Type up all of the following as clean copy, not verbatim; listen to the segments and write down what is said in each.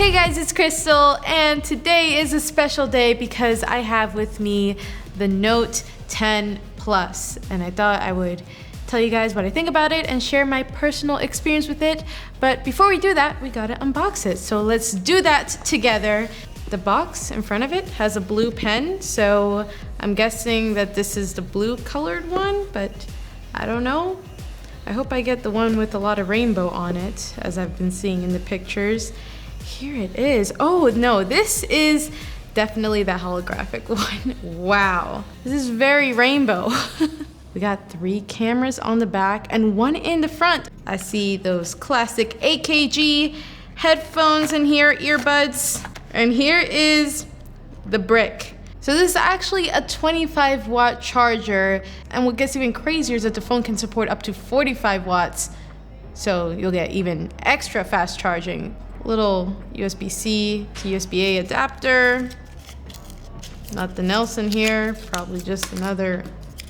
Hey guys, it's Crystal, and today is a special day because I have with me the Note 10 Plus, and I thought I would tell you guys what I think about it and share my personal experience with it. But before we do that, we gotta unbox it. So let's do that together. The box in front of it has a blue pen, so I'm guessing that this is the blue colored one, but I don't know. I hope I get the one with a lot of rainbow on it, as I've been seeing in the pictures. Here it is. Oh no, this is definitely the holographic one. Wow, this is very rainbow. We got 3 cameras on the back and 1 in the front. I see those classic AKG headphones in here, earbuds. And here is the brick. So this is actually a 25-watt charger. And what gets even crazier is that the phone can support up to 45 watts. So you'll get even extra fast charging. Little USB-C to USB-A adapter. Nothing else in here, probably just another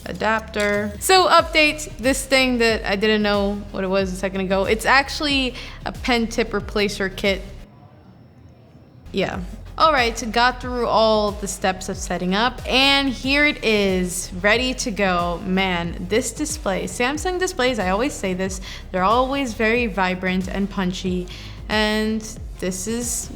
adapter. So update, this thing that I didn't know what it was a second ago, it's actually a pen tip replacer kit. Yeah. All right, got through all the steps of setting up, and here it is, ready to go. Man, this display, Samsung displays, I always say this, they're always very vibrant and punchy, and this is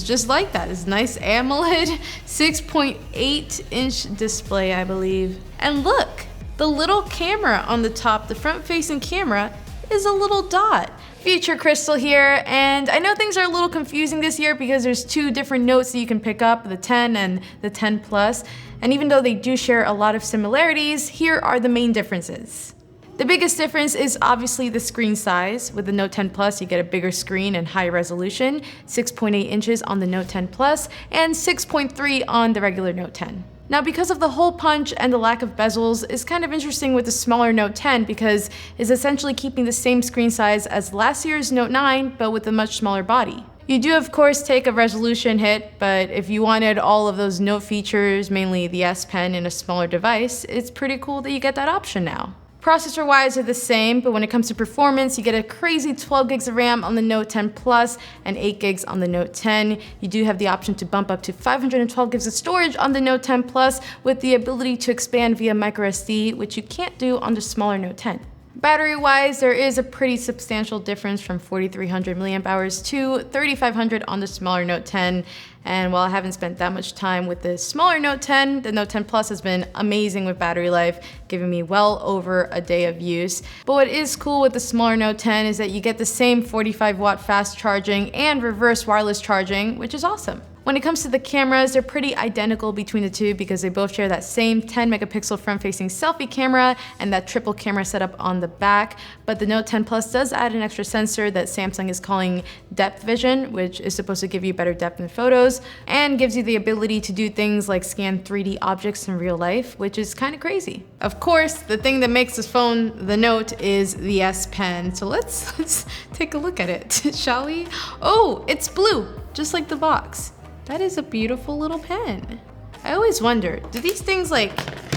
just like that. It's nice AMOLED 6.8-inch display, I believe. And look, the little camera on the top, the front-facing camera, is a little dot. Future Crystal here, and I know things are a little confusing this year because there's 2 different notes that you can pick up, the 10 and the 10 Plus. And even though they do share a lot of similarities, here are the main differences. The biggest difference is obviously the screen size. With the Note 10 Plus, you get a bigger screen and high resolution, 6.8 inches on the Note 10 Plus and 6.3 on the regular Note 10. Now, because of the hole punch and the lack of bezels, it's kind of interesting with the smaller Note 10 because it's essentially keeping the same screen size as last year's Note 9, but with a much smaller body. You do, of course, take a resolution hit, but if you wanted all of those Note features, mainly the S Pen in a smaller device, it's pretty cool that you get that option now. Processor-wise, they're the same, but when it comes to performance, you get a crazy 12 gigs of RAM on the Note 10 Plus and 8 gigs on the Note 10. You do have the option to bump up to 512 gigs of storage on the Note 10 Plus with the ability to expand via microSD, which you can't do on the smaller Note 10. Battery-wise, there is a pretty substantial difference from 4,300 mAh to 3,500 on the smaller Note 10. And while I haven't spent that much time with the smaller Note 10, the Note 10 Plus has been amazing with battery life, giving me well over a day of use. But what is cool with the smaller Note 10 is that you get the same 45-watt fast charging and reverse wireless charging, which is awesome. When it comes to the cameras, they're pretty identical between the two because they both share that same 10-megapixel front-facing selfie camera and that triple camera setup on the back. But the Note 10 Plus does add an extra sensor that Samsung is calling depth vision, which is supposed to give you better depth in photos and gives you the ability to do things like scan 3D objects in real life, which is kind of crazy. Of course, the thing that makes this phone the Note is the S Pen. So let's take a look at it, shall we? Oh, it's blue, just like the box. That is a beautiful little pen. I always wonder, do these things like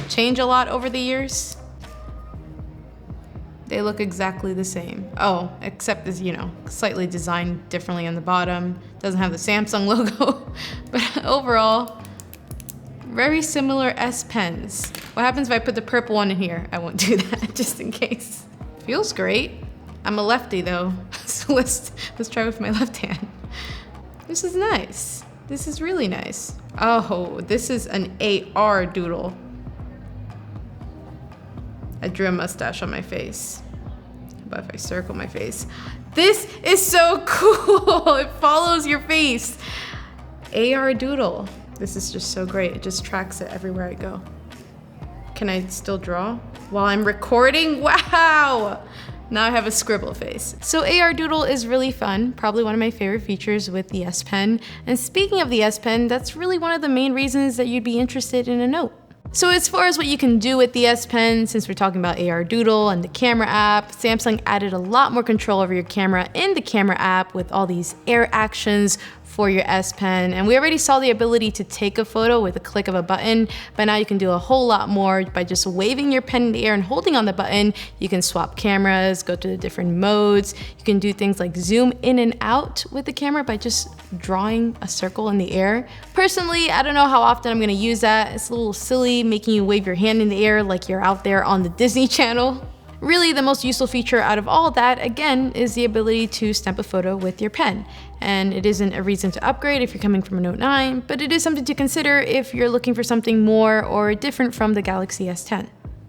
change a lot over the years? They look exactly the same. Oh, except this, slightly designed differently on the bottom. Doesn't have the Samsung logo, but overall, very similar S Pens. What happens if I put the purple one in here? I won't do that, just in case. Feels great. I'm a lefty though, so let's try with my left hand. This is nice. This is really nice. Oh, this is an AR doodle. I drew a mustache on my face. But if I circle my face, this is so cool. It follows your face. AR doodle. This is just so great. It just tracks it everywhere I go. Can I still draw while I'm recording? Wow. Now I have a scribble face. So AR Doodle is really fun, probably one of my favorite features with the S Pen. And speaking of the S Pen, that's really one of the main reasons that you'd be interested in a Note. So as far as what you can do with the S Pen, since we're talking about AR Doodle and the camera app, Samsung added a lot more control over your camera in the camera app with all these air actions for your S Pen. And we already saw the ability to take a photo with a click of a button, but now you can do a whole lot more by just waving your pen in the air and holding on the button. You can swap cameras, go to the different modes. You can do things like zoom in and out with the camera by just drawing a circle in the air. Personally, I don't know how often I'm gonna use that. It's a little silly making you wave your hand in the air like you're out there on the Disney Channel. Really, the most useful feature out of all that, again, is the ability to snap a photo with your pen. And it isn't a reason to upgrade if you're coming from a Note 9, but it is something to consider if you're looking for something more or different from the Galaxy S10.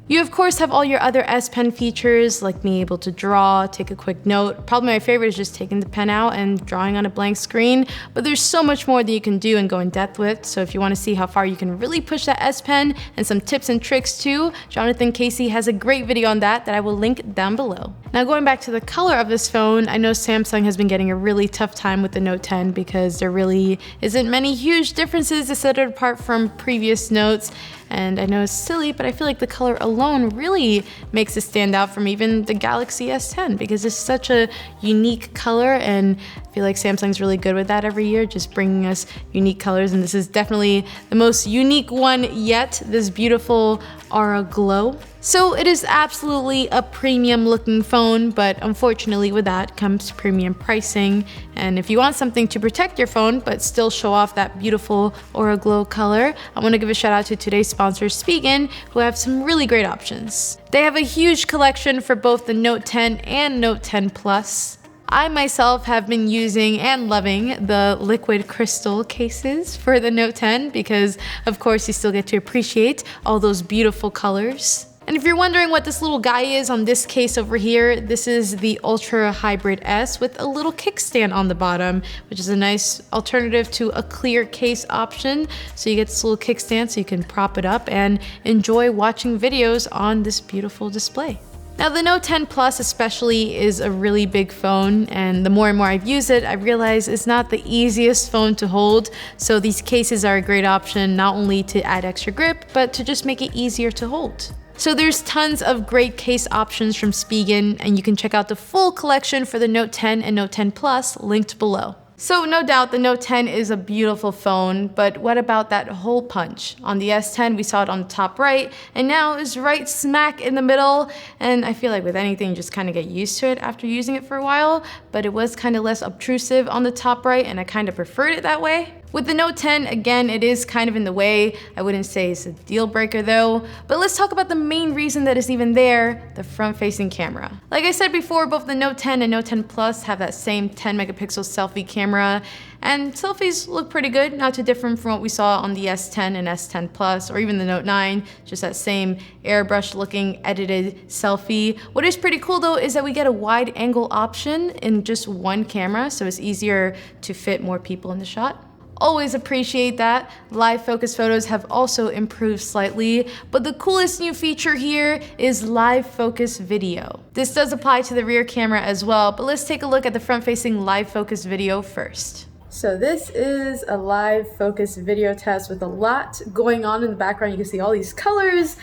You of course have all your other S Pen features, like being able to draw, take a quick note. Probably my favorite is just taking the pen out and drawing on a blank screen, but there's so much more that you can do and go in depth with. So if you want to see how far you can really push that S Pen and some tips and tricks too, Jonathan Casey has a great video on that I will link down below. Now going back to the color of this phone, I know Samsung has been getting a really tough time with the Note 10 because there really isn't many huge differences to set it apart from previous Notes. And I know it's silly, but I feel like the color alone really makes it stand out from even the Galaxy S10 because it's such a unique color, and I feel like Samsung's really good with that every year, just bringing us unique colors, and this is definitely the most unique one yet, this beautiful Aura Glow. So it is absolutely a premium looking phone, but unfortunately with that comes premium pricing. And if you want something to protect your phone but still show off that beautiful Aura Glow color, I want to give a shout out to today's sponsor, Spigen, who have some really great options. They have a huge collection for both the Note 10 and Note 10 Plus. I myself have been using and loving the liquid crystal cases for the Note 10 because of course you still get to appreciate all those beautiful colors. And if you're wondering what this little guy is on this case over here, this is the Ultra Hybrid S with a little kickstand on the bottom, which is a nice alternative to a clear case option. So you get this little kickstand so you can prop it up and enjoy watching videos on this beautiful display. Now the Note 10 Plus especially is a really big phone, and the more and more I've used it, I realize it's not the easiest phone to hold. So these cases are a great option, not only to add extra grip, but to just make it easier to hold. So there's tons of great case options from Spigen, and you can check out the full collection for the Note 10 and Note 10 Plus linked below. So no doubt the Note 10 is a beautiful phone, but what about that hole punch? On the S10 we saw it on the top right, and now it's right smack in the middle, and I feel like with anything you just kind of get used to it after using it for a while, but it was kind of less obtrusive on the top right and I kind of preferred it that way. With the Note 10, again, it is kind of in the way. I wouldn't say it's a deal breaker though, but let's talk about the main reason that it's even there, the front-facing camera. Like I said before, both the Note 10 and Note 10 Plus have that same 10 megapixel selfie camera, and selfies look pretty good, not too different from what we saw on the S10 and S10 Plus, or even the Note 9, just that same airbrush looking edited selfie. What is pretty cool though is that we get a wide angle option in just one camera, so it's easier to fit more people in the shot. Always appreciate that. Live focus photos have also improved slightly, but the coolest new feature here is live focus video. This does apply to the rear camera as well, but let's take a look at the front-facing live focus video first. So this is a live focus video test with a lot going on in the background. You can see all these colors,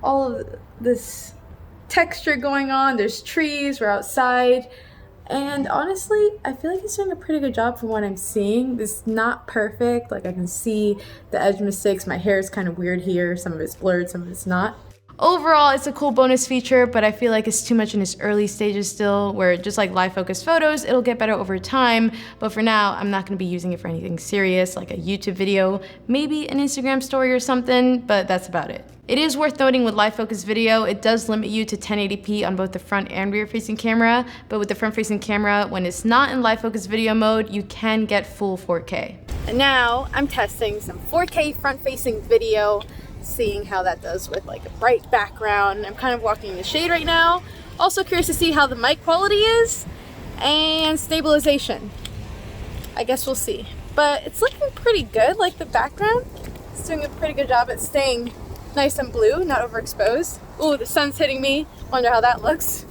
all of this texture going on. There's trees, we're outside. And honestly, I feel like it's doing a pretty good job from what I'm seeing. It's not perfect, like I can see the edge mistakes. My hair is kind of weird here. Some of it's blurred, some of it's not. Overall, it's a cool bonus feature, but I feel like it's too much in its early stages still, where just like live focus photos, it'll get better over time. But for now, I'm not gonna be using it for anything serious, like a YouTube video, maybe an Instagram story or something, but that's about it. It is worth noting with live focus video, it does limit you to 1080p on both the front and rear facing camera, but with the front facing camera, when it's not in live focus video mode, you can get full 4K. And now I'm testing some 4K front facing video, seeing how that does with like a bright background. I'm kind of walking in the shade right now. Also curious to see how the mic quality is and stabilization. I guess we'll see. But it's looking pretty good, like the background. It's doing a pretty good job at staying nice and blue, not overexposed. Ooh, the sun's hitting me. Wonder how that looks.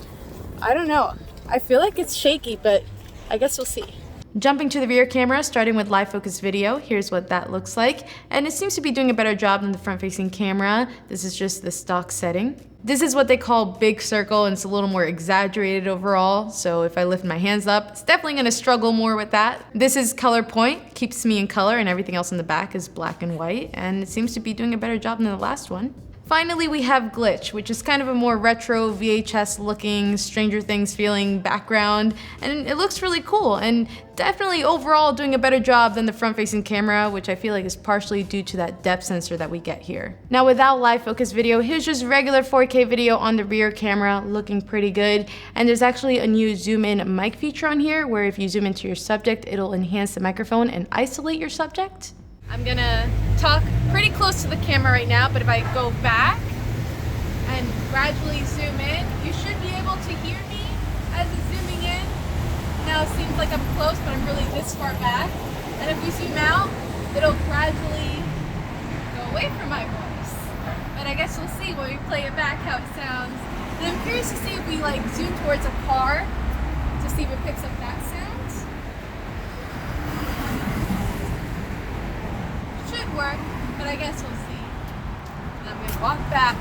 I don't know. I feel like it's shaky, but I guess we'll see. Jumping to the rear camera, starting with live focus video, here's what that looks like. And it seems to be doing a better job than the front facing camera. This is just the stock setting. This is what they call big circle, and it's a little more exaggerated overall. So if I lift my hands up, it's definitely gonna struggle more with that. This is color point, keeps me in color, and everything else in the back is black and white, and it seems to be doing a better job than the last one. Finally, we have glitch, which is kind of a more retro VHS looking, Stranger Things feeling background, and it looks really cool, and definitely overall doing a better job than the front-facing camera, which I feel like is partially due to that depth sensor that we get here. Now, without live focus video, here's just regular 4K video on the rear camera, looking pretty good, and there's actually a new zoom in mic feature on here, where if you zoom into your subject, it'll enhance the microphone and isolate your subject. I'm gonna talk pretty close to the camera right now, but if I go back and gradually zoom in, you should be able to hear me as it's zooming in. Now it seems like I'm close, but I'm really this far back. And if we zoom out, it'll gradually go away from my voice. But I guess we'll see when we play it back how it sounds. And I'm curious to see if we like zoom towards a car to see if it picks up that sound. Work, but I guess we'll see. And I'm gonna walk back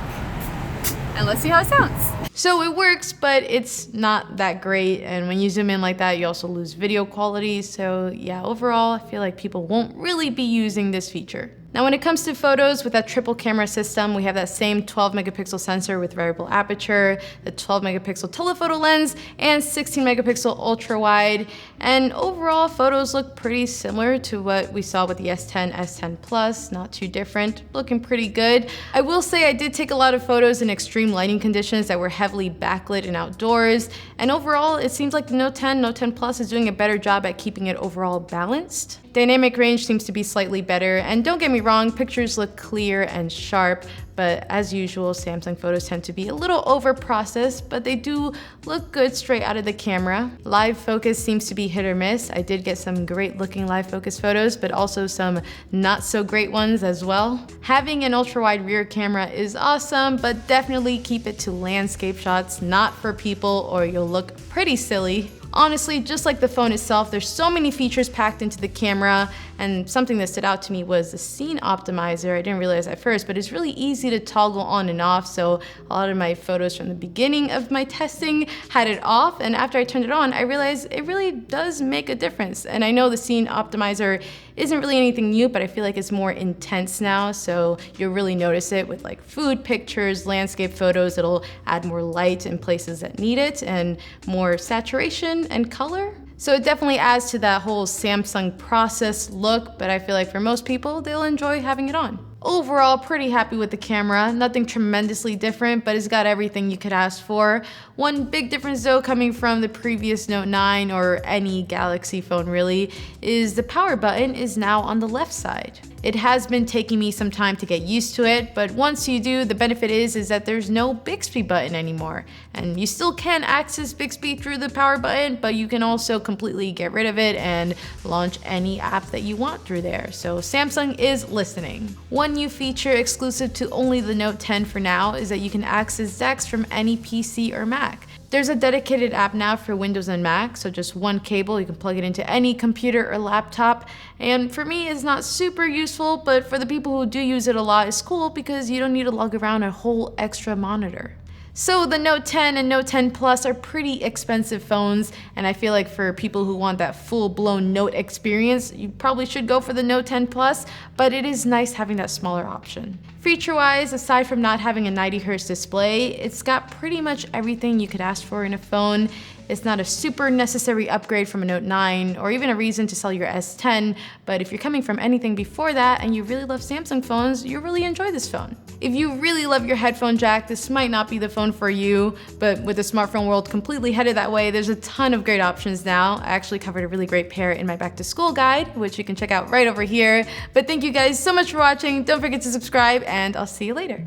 and let's see how it sounds. So it works, but it's not that great, and when you zoom in like that, you also lose video quality. So yeah, overall, I feel like people won't really be using this feature. Now, when it comes to photos with that triple camera system, we have that same 12 megapixel sensor with variable aperture, the 12 megapixel telephoto lens, and 16 megapixel ultra wide. And overall, photos look pretty similar to what we saw with the S10, S10 Plus, not too different, looking pretty good. I will say I did take a lot of photos in extreme lighting conditions that were heavily backlit and outdoors. And overall, it seems like the Note 10, Note 10 Plus is doing a better job at keeping it overall balanced. Dynamic range seems to be slightly better, and don't get me wrong, pictures look clear and sharp, but as usual, Samsung photos tend to be a little over-processed, but they do look good straight out of the camera. Live focus seems to be hit or miss. I did get some great-looking live focus photos, but also some not-so-great ones as well. Having an ultra-wide rear camera is awesome, but definitely keep it to landscape shots, not for people, or you'll look pretty silly. Honestly, just like the phone itself, there's so many features packed into the camera, and something that stood out to me was the scene optimizer. I didn't realize at first, but it's really easy to toggle on and off, so a lot of my photos from the beginning of my testing had it off, and after I turned it on, I realized it really does make a difference. And I know the scene optimizer isn't really anything new, but I feel like it's more intense now, so you'll really notice it with like food pictures, landscape photos. It'll add more light in places that need it, and more saturation and color. So it definitely adds to that whole Samsung process look, but I feel like for most people, they'll enjoy having it on. Overall, pretty happy with the camera. Nothing tremendously different, but it's got everything you could ask for. One big difference though, coming from the previous Note 9 or any Galaxy phone really, is the power button is now on the left side. It has been taking me some time to get used to it, but once you do, the benefit is that there's no Bixby button anymore. And you still can access Bixby through the power button, but you can also completely get rid of it and launch any app that you want through there. So Samsung is listening. One new feature exclusive to only the Note 10 for now is that you can access DeX from any PC or Mac. There's a dedicated app now for Windows and Mac, so just one cable, you can plug it into any computer or laptop. And for me, it's not super useful, but for the people who do use it a lot, it's cool because you don't need to lug around a whole extra monitor. So the Note 10 and Note 10 Plus are pretty expensive phones, and I feel like for people who want that full-blown Note experience, you probably should go for the Note 10 Plus, but it is nice having that smaller option. Feature-wise, aside from not having a 90Hz display, it's got pretty much everything you could ask for in a phone. It's not a super necessary upgrade from a Note 9 or even a reason to sell your S10, but if you're coming from anything before that and you really love Samsung phones, you'll really enjoy this phone. If you really love your headphone jack, this might not be the phone for you, but with the smartphone world completely headed that way, there's a ton of great options now. I actually covered a really great pair in my back to school guide, which you can check out right over here. But thank you guys so much for watching. Don't forget to subscribe, and I'll see you later.